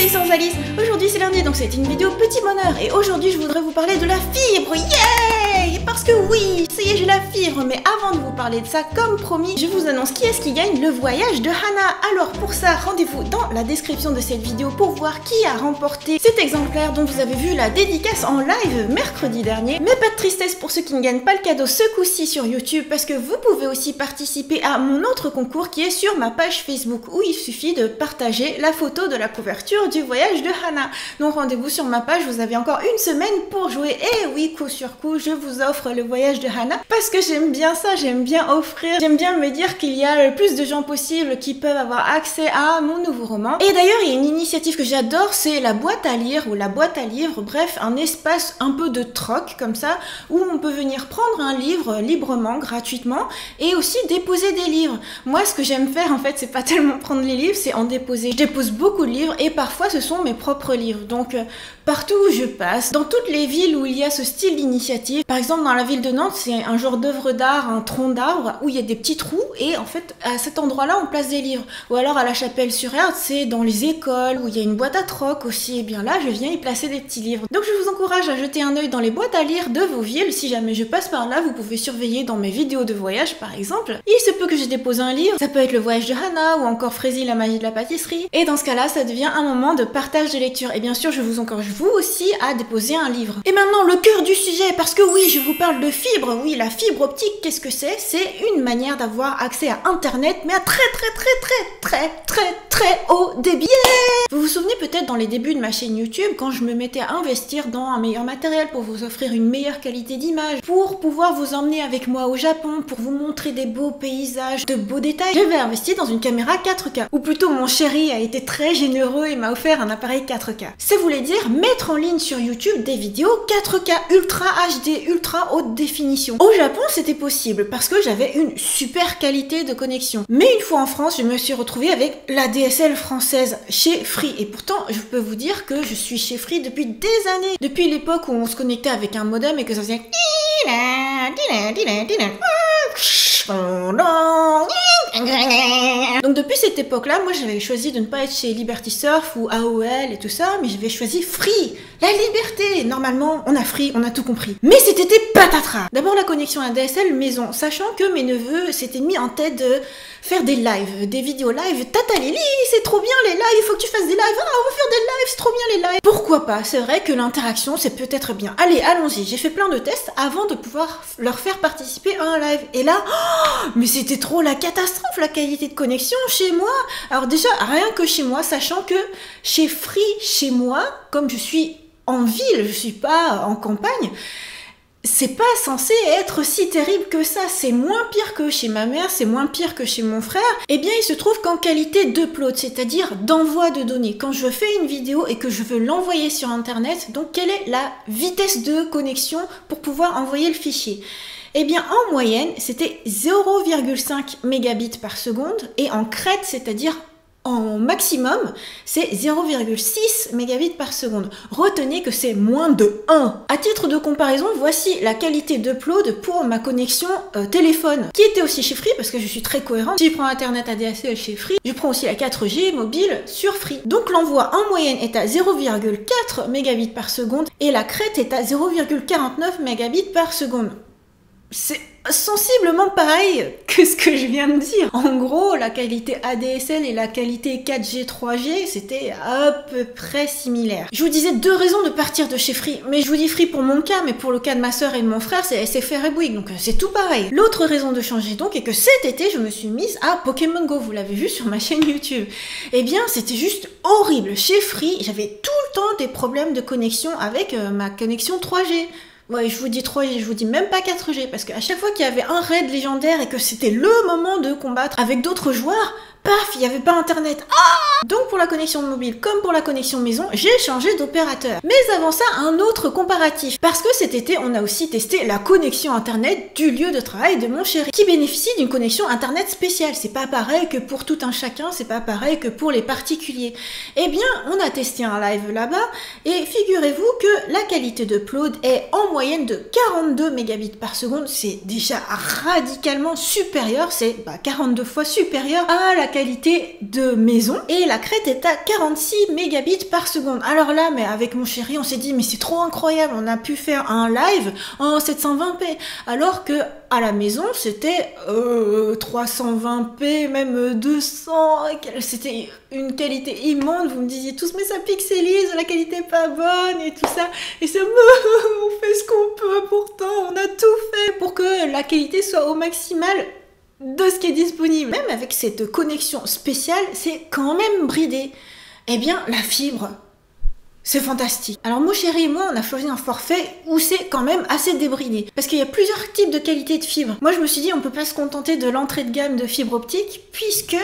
Salut, c'est Alice. Aujourd'hui c'est lundi, donc c'est une vidéo petit bonheur. Et aujourd'hui je voudrais vous parler de la fibre. Yay! Parce que oui, ça y est, j'ai la fibre. Mais avant de vous parler de ça, comme promis, je vous annonce qui est-ce qui gagne le voyage de Hana. Alors pour ça, rendez-vous dans la description de cette vidéo pour voir qui a remporté cet exemplaire dont vous avez vu la dédicace en live mercredi dernier. Mais pas de tristesse pour ceux qui ne gagnent pas le cadeau ce coup-ci sur YouTube, parce que vous pouvez aussi participer à mon autre concours qui est sur ma page Facebook, où il suffit de partager la photo de la couverture du voyage de Hana. Donc rendez-vous sur ma page, vous avez encore une semaine pour jouer. Et oui, coup sur coup, je vous offre le voyage de Hana parce que j'aime bien ça, j'aime bien offrir, j'aime bien me dire qu'il y a le plus de gens possible qui peuvent avoir accès à mon nouveau roman. Et d'ailleurs, il y a une initiative que j'adore, c'est la boîte à lire ou la boîte à livres, bref, un espace un peu de troc comme ça, où on peut venir prendre un livre librement, gratuitement, et aussi déposer des livres. Moi, ce que j'aime faire, en fait, c'est pas tellement prendre les livres, c'est en déposer. Je dépose beaucoup de livres et parfois ce sont mes propres livres. Donc, partout où je passe, dans toutes les villes où il y a ce style d'initiative, par exemple dans la ville de Nantes, c'est un genre d'œuvre d'art, un tronc d'arbre où il y a des petits trous et en fait à cet endroit-là on place des livres. Ou alors à la Chapelle-sur-Erdre, c'est dans les écoles où il y a une boîte à troc aussi, et bien là je viens y placer des petits livres. Donc je vous encourage à jeter un œil dans les boîtes à lire de vos villes. Si jamais je passe par là, vous pouvez surveiller dans mes vidéos de voyage par exemple. Il se peut que je dépose un livre, ça peut être le voyage de Hana ou encore Frézy, la magie de la pâtisserie. Et dans ce cas-là, ça devient un moment de partage de lecture. Et bien sûr, je vous encourage vous aussi à déposer un livre. Et maintenant, le cœur du sujet, parce que oui, je vous parle de fibre. Oui, la fibre optique, qu'est-ce que c'est? C'est une manière d'avoir accès à Internet, mais à très haut débit. Vous vous souvenez peut-être dans les débuts de ma chaîne YouTube, quand je me mettais à investir dans un meilleur matériel pour vous offrir une meilleure qualité d'image, pour pouvoir vous emmener avec moi au Japon, pour vous montrer des beaux paysages, de beaux détails, j'avais investi dans une caméra 4K. Ou plutôt mon chéri a été très généreux et m'a offert un appareil 4K. Ça voulait dire mettre en ligne sur YouTube des vidéos 4K Ultra HD, ultra haute définition. Au Japon, c'était possible parce que j'avais une super qualité de connexion. Mais une fois en France, je me suis retrouvée avec la DSL française chez Free. Et pourtant, je peux vous dire que je suis chez Free depuis des années. Depuis l'époque où on se connectait avec un modem et que ça faisait... Donc depuis cette époque-là, moi j'avais choisi de ne pas être chez Liberty Surf ou AOL et tout ça, mais j'avais choisi Free, la liberté. Normalement, on a Free, on a tout compris. Mais c'était patatras. D'abord la connexion à DSL maison, sachant que mes neveux s'étaient mis en tête de faire des lives, des vidéos live. Tata Lily, c'est trop bien les lives, il faut que tu fasses des lives. Ah, on va faire des lives, c'est trop bien les lives. Pourquoi pas? C'est vrai que l'interaction, c'est peut-être bien. Allez, allons-y. J'ai fait plein de tests avant de pouvoir leur faire participer à un live. Et là, oh, mais c'était trop la catastrophe, la qualité de connexion chez moi. Alors déjà, rien que chez moi, sachant que chez Free, chez moi, comme je suis en ville, je suis pas en campagne, c'est pas censé être si terrible que ça. C'est moins pire que chez ma mère, c'est moins pire que chez mon frère. Eh bien, il se trouve qu'en qualité d'upload, c'est-à-dire d'envoi de données, quand je fais une vidéo et que je veux l'envoyer sur Internet, donc quelle est la vitesse de connexion pour pouvoir envoyer le fichier? Eh bien, en moyenne, c'était 0,5 mégabits par seconde, et en crête, c'est-à-dire en maximum, c'est 0,6 mégabits par seconde. Retenez que c'est moins de 1. À titre de comparaison, voici la qualité d'upload pour ma connexion téléphone, qui était aussi chez Free, parce que je suis très cohérente. Si je prends Internet ADSL chez Free, je prends aussi la 4G mobile sur Free. Donc l'envoi en moyenne est à 0,4 mégabits par seconde, et la crête est à 0,49 mégabits par seconde. C'est sensiblement pareil que ce que je viens de dire. En gros, la qualité ADSL et la qualité 4G, 3G, c'était à peu près similaire. Je vous disais deux raisons de partir de chez Free, mais je vous dis Free pour mon cas, mais pour le cas de ma soeur et de mon frère, c'est SFR et Bouygues, donc c'est tout pareil. L'autre raison de changer donc est que cet été, je me suis mise à Pokémon Go, vous l'avez vu sur ma chaîne YouTube. Eh bien, c'était juste horrible. Chez Free, j'avais tout le temps des problèmes de connexion avec ma connexion 3G. Ouais, je vous dis 3G, je vous dis même pas 4G, parce qu'à chaque fois qu'il y avait un raid légendaire et que c'était le moment de combattre avec d'autres joueurs, paf, il n'y avait pas internet. Ah! Donc pour la connexion mobile comme pour la connexion maison, j'ai changé d'opérateur. Mais avant ça, un autre comparatif. Parce que cet été, on a aussi testé la connexion internet du lieu de travail de mon chéri, qui bénéficie d'une connexion internet spéciale. C'est pas pareil que pour tout un chacun, c'est pas pareil que pour les particuliers. Eh bien, on a testé un live là-bas, et figurez-vous que la qualité d'upload est en moyenne de 42 mégabits par seconde. C'est déjà radicalement supérieur, c'est 42 fois supérieur à la qualité de maison et la crête est à 46 mégabits par seconde. Alors là, mais avec mon chéri, on s'est dit mais c'est trop incroyable, on a pu faire un live en 720p alors que à la maison c'était 320p, même 200, c'était une qualité immonde. Vous me disiez tous mais ça pixelise, la qualité est pas bonne et tout ça, et ça on fait ce qu'on peut, pourtant on a tout fait pour que la qualité soit au maximal de ce qui est disponible. Même avec cette connexion spéciale, c'est quand même bridé. Eh bien, la fibre, c'est fantastique. Alors mon chéri et moi, on a choisi un forfait où c'est quand même assez débridé. Parce qu'il y a plusieurs types de qualité de fibre. Moi, je me suis dit, on peut pas se contenter de l'entrée de gamme de fibre optique, puisque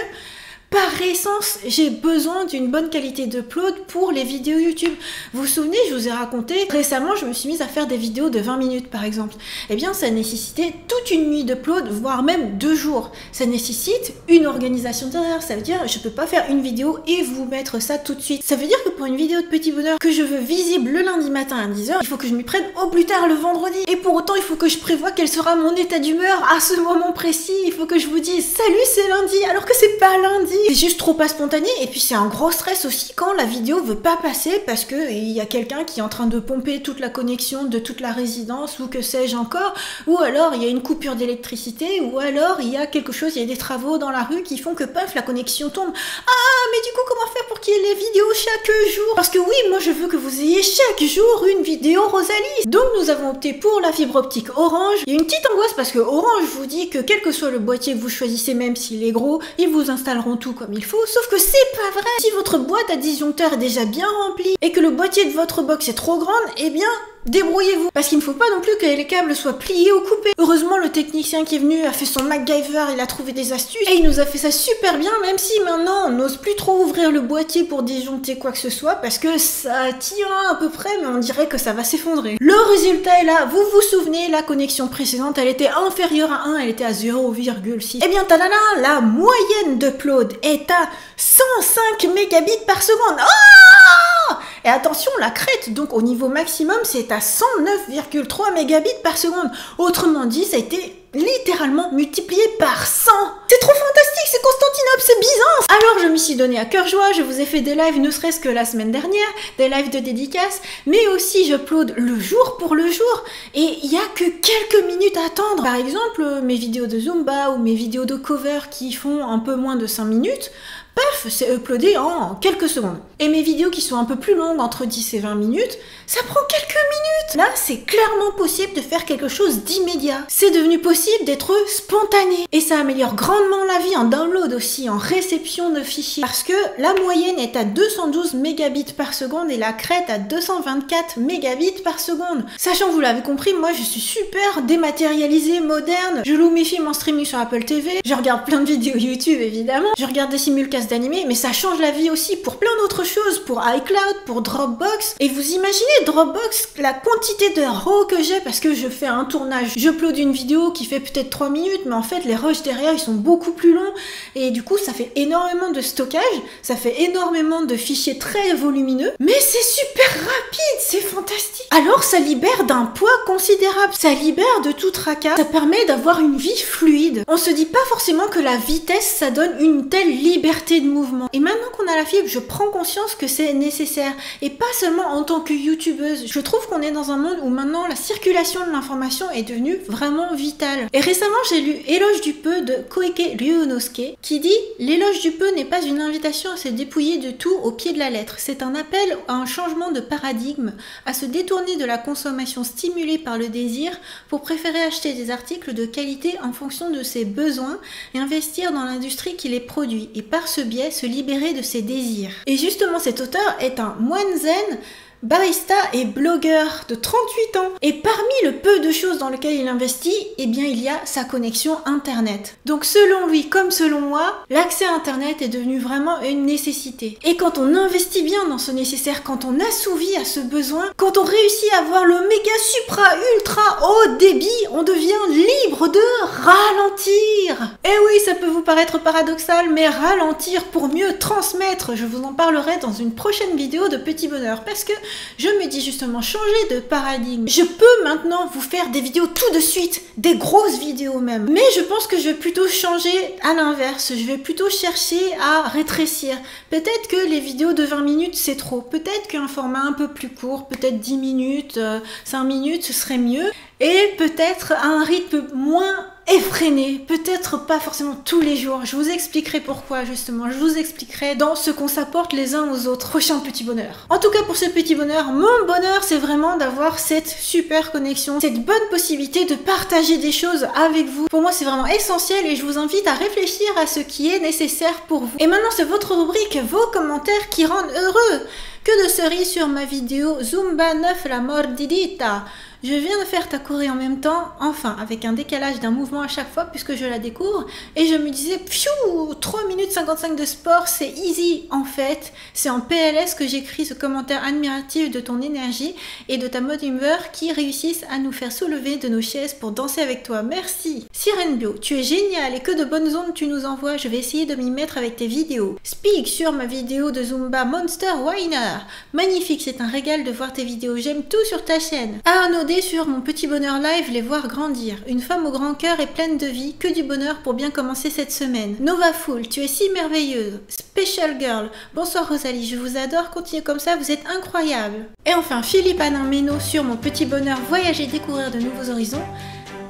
par essence, j'ai besoin d'une bonne qualité d'upload pour les vidéos YouTube. Vous vous souvenez, je vous ai raconté, récemment, je me suis mise à faire des vidéos de 20 minutes par exemple. Eh bien, ça nécessitait toute une nuit d'upload, voire même 2 jours. Ça nécessite une organisation derrière. Ça veut dire, je peux pas faire une vidéo et vous mettre ça tout de suite. Ça veut dire que pour une vidéo de petit bonheur que je veux visible le lundi matin à 10h, il faut que je m'y prenne au plus tard le vendredi. Et pour autant, il faut que je prévoie quel sera mon état d'humeur à ce moment précis. Il faut que je vous dise, salut, c'est lundi, alors que c'est pas lundi. C'est juste trop pas spontané, et puis c'est un gros stress aussi quand la vidéo veut pas passer parce que il y a quelqu'un qui est en train de pomper toute la connexion de toute la résidence ou que sais-je encore, ou alors il y a une coupure d'électricité, ou alors il y a quelque chose, il y a des travaux dans la rue qui font que paf, la connexion tombe. Ah, mais du coup comment faire pour qu'il y ait les vidéos chaque jour? Parce que oui, moi je veux que vous ayez chaque jour une vidéo Rosalie. Donc nous avons opté pour la fibre optique Orange. Il y a une petite angoisse parce que Orange vous dit que quel que soit le boîtier que vous choisissez, même s'il est gros, ils vous installeront tout comme il faut, sauf que c'est pas vrai. Si votre boîte à disjoncteur est déjà bien remplie et que le boîtier de votre box est trop grande, eh bien débrouillez-vous, parce qu'il ne faut pas non plus que les câbles soient pliés ou coupés. Heureusement, le technicien qui est venu a fait son MacGyver, il a trouvé des astuces et il nous a fait ça super bien, même si maintenant on n'ose plus trop ouvrir le boîtier pour disjoncter quoi que ce soit parce que ça tire à peu près, mais on dirait que ça va s'effondrer. Le résultat est là. Vous vous souvenez, la connexion précédente elle était inférieure à 1, elle était à 0,6. Eh bien tadana, la moyenne d'upload est à 105 mégabits par seconde. Oh! Et attention, la crête, donc au niveau maximum, c'est à 109,3 mégabits par seconde. Autrement dit, ça a été littéralement multiplié par 100. C'est trop fantastique, c'est Constantinople, c'est Byzance. Alors je m'y suis donné à cœur joie, je vous ai fait des lives ne serait-ce que la semaine dernière, des lives de dédicaces, mais aussi j'upload le jour pour le jour, et il y a que quelques minutes à attendre. Par exemple, mes vidéos de Zumba ou mes vidéos de cover qui font un peu moins de 5 minutes, paf, c'est uploadé en quelques secondes. Et mes vidéos qui sont un peu plus longues, entre 10 et 20 minutes, ça prend quelques minutes. Là, c'est clairement possible de faire quelque chose d'immédiat. C'est devenu possible d'être spontané. Et ça améliore grandement la vie en download aussi, en réception de fichiers. Parce que la moyenne est à 212 mégabits par seconde et la crête à 224 mégabits par seconde. Sachant que vous l'avez compris, moi je suis super dématérialisée, moderne. Je loue mes films en streaming sur Apple TV. Je regarde plein de vidéos YouTube évidemment. Je regarde des simulcasts d'animés, mais ça change la vie aussi pour plein d'autres choses, pour iCloud, pour Dropbox. Et vous imaginez Dropbox, la quantité de RAW que j'ai parce que je fais un tournage. J'upload une vidéo qui fait peut-être 3 minutes, mais en fait les rushs derrière ils sont beaucoup plus longs et du coup ça fait énormément de stockage, ça fait énormément de fichiers très volumineux, mais c'est super rapide, c'est fantastique. Alors ça libère d'un poids considérable, ça libère de tout tracas, ça permet d'avoir une vie fluide. On se dit pas forcément que la vitesse ça donne une telle liberté de mouvement. Et maintenant qu'on a la fibre, je prends conscience que c'est nécessaire. Et pas seulement en tant que youtubeuse. Je trouve qu'on est dans un monde où maintenant la circulation de l'information est devenue vraiment vitale. Et récemment, j'ai lu Éloge du peu de Koike Ryunosuke qui dit « L'éloge du peu n'est pas une invitation à se dépouiller de tout au pied de la lettre. C'est un appel à un changement de paradigme, à se détourner de la consommation stimulée par le désir pour préférer acheter des articles de qualité en fonction de ses besoins et investir dans l'industrie qui les produit. Et par ce biais se libérer de ses désirs. » Et justement cet auteur est un moine zen, barista et blogueur de 38 ans. Et parmi le peu de choses dans lesquelles il investit, eh bien il y a sa connexion internet. Donc selon lui comme selon moi, l'accès à internet est devenu vraiment une nécessité. Et quand on investit bien dans ce nécessaire, quand on assouvit à ce besoin, quand on réussit à avoir le méga supra ultra haut débit, on devient libre de ralentir. Et oui, ça peut vous paraître paradoxal, mais ralentir pour mieux transmettre, je vous en parlerai dans une prochaine vidéo de Petit Bonheur, parce que je me dis justement changer de paradigme. Je peux maintenant vous faire des vidéos tout de suite, des grosses vidéos même. Mais je pense que je vais plutôt changer à l'inverse. Je vais plutôt chercher à rétrécir. Peut-être que les vidéos de 20 minutes c'est trop. Peut-être qu'un format un peu plus court, peut-être 10 minutes, 5 minutes, ce serait mieux. Et peut-être à un rythme moins effréné, peut-être pas forcément tous les jours. Je vous expliquerai pourquoi justement, je vous expliquerai dans ce qu'on s'apporte les uns aux autres. Prochain petit bonheur. En tout cas pour ce petit bonheur, mon bonheur c'est vraiment d'avoir cette super connexion, cette bonne possibilité de partager des choses avec vous. Pour moi c'est vraiment essentiel et je vous invite à réfléchir à ce qui est nécessaire pour vous. Et maintenant c'est votre rubrique, vos commentaires qui rendent heureux. Que de cerises sur ma vidéo Zumba 9 la mordidita. Je viens de faire ta choré en même temps, enfin avec un décalage d'un mouvement à chaque fois puisque je la découvre et je me disais pfiou, 3 minutes 55 de sport, c'est easy en fait. C'est en PLS que j'écris ce commentaire admiratif de ton énergie et de ta mode humeur qui réussissent à nous faire soulever de nos chaises pour danser avec toi. Merci. Sirène Bio, tu es génial et que de bonnes ondes tu nous envoies, je vais essayer de m'y mettre avec tes vidéos. Speak sur ma vidéo de Zumba Monster Whiner. Magnifique, c'est un régal de voir tes vidéos, j'aime tout sur ta chaîne. Arnaud sur mon petit bonheur live, les voir grandir. Une femme au grand cœur et pleine de vie, que du bonheur pour bien commencer cette semaine. Nova Fool, tu es si merveilleuse. Special Girl, bonsoir Rosalie, je vous adore, continuez comme ça, vous êtes incroyable. Et enfin Philippe Alain Méno sur mon petit bonheur, voyager, découvrir de nouveaux horizons.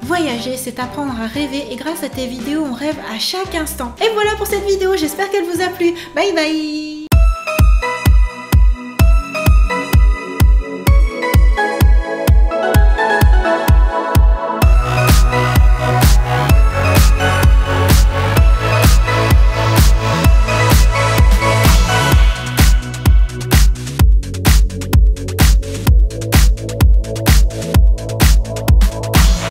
Voyager, c'est apprendre à rêver et grâce à tes vidéos, on rêve à chaque instant. Et voilà pour cette vidéo, j'espère qu'elle vous a plu. Bye bye.